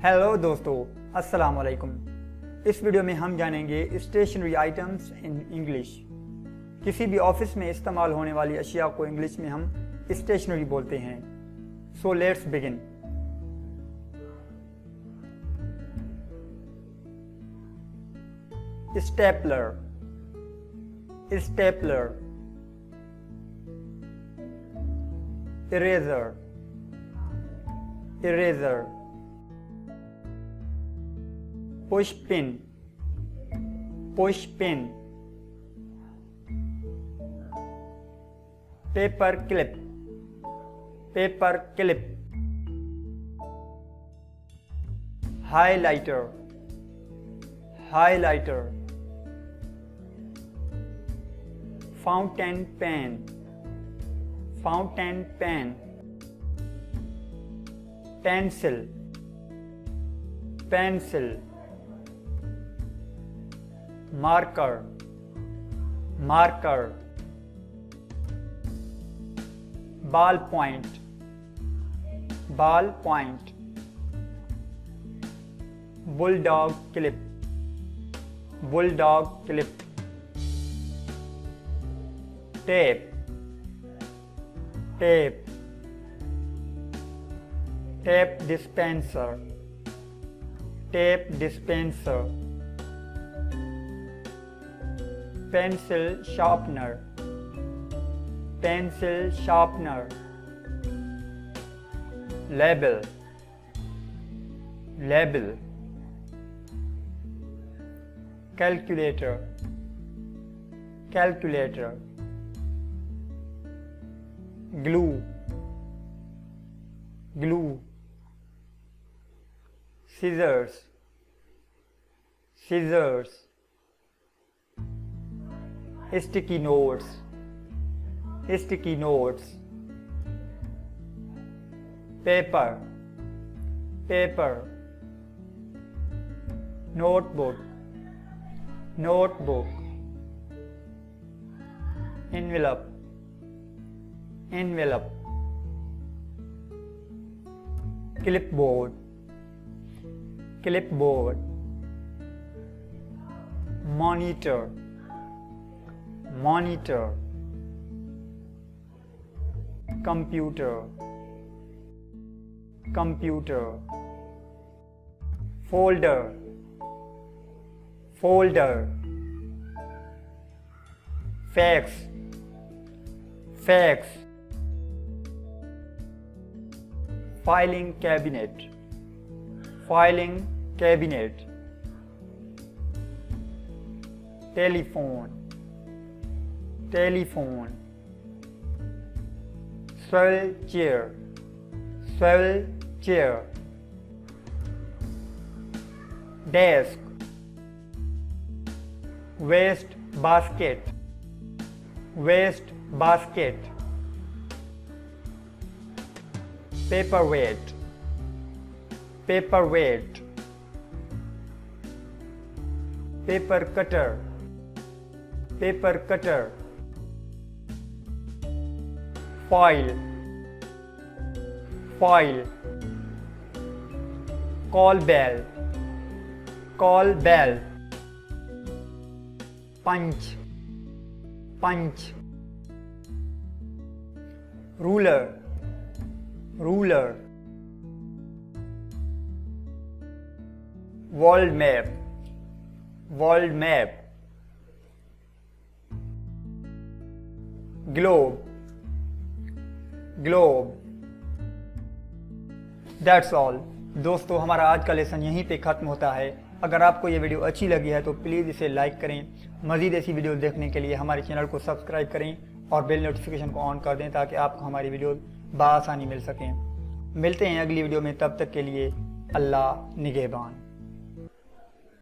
Hello दोस्तों, अस्सलाम वालेकुम। इस वीडियो में हम जानेंगे स्टेशनरी आइटम्स इन इंग्लिश। किसी भी ऑफिस में इस्तेमाल होने वाली अशिया को इंग्लिश में हम स्टेशनरी बोलते हैं। So let's begin. Stapler, stapler, eraser, eraser, push pin, push pin, paper clip, paper clip, highlighter, highlighter, fountain pen, fountain pen, pencil, pencil, marker, marker, ballpoint, ballpoint, bulldog clip, bulldog clip, tape, tape, tape dispenser, tape dispenser, pencil sharpener, pencil sharpener, label, label, calculator, calculator, glue, glue, scissors, scissors, sticky notes, sticky notes, paper, paper, notebook, notebook, envelope, envelope, clipboard, clipboard, monitor, monitor, computer, computer, folder, folder, fax, fax, filing cabinet, filing cabinet, telephone, telephone, swivel chair, swivel chair, desk, waste basket, waste basket, paperweight, paperweight, paper cutter, paper cutter, foil, foil, call bell, call bell, punch, punch, ruler, ruler, world map, world map, globe, globe। That's all। दोस्तों, हमारा आज का lesson यहीं पे ख़त्म होता है। अगर आपको ये वीडियो अच्छी लगी है तो प्लीज़ इसे लाइक करें। मज़ीद ऐसी वीडियो देखने के लिए हमारे चैनल को सब्सक्राइब करें और बेल नोटिफिकेशन को ऑन कर दें ताकि आपको हमारी वीडियो बआसानी मिल सकें। मिलते हैं अगली वीडियो में, तब तक के लिए अल्लाह निगहबान।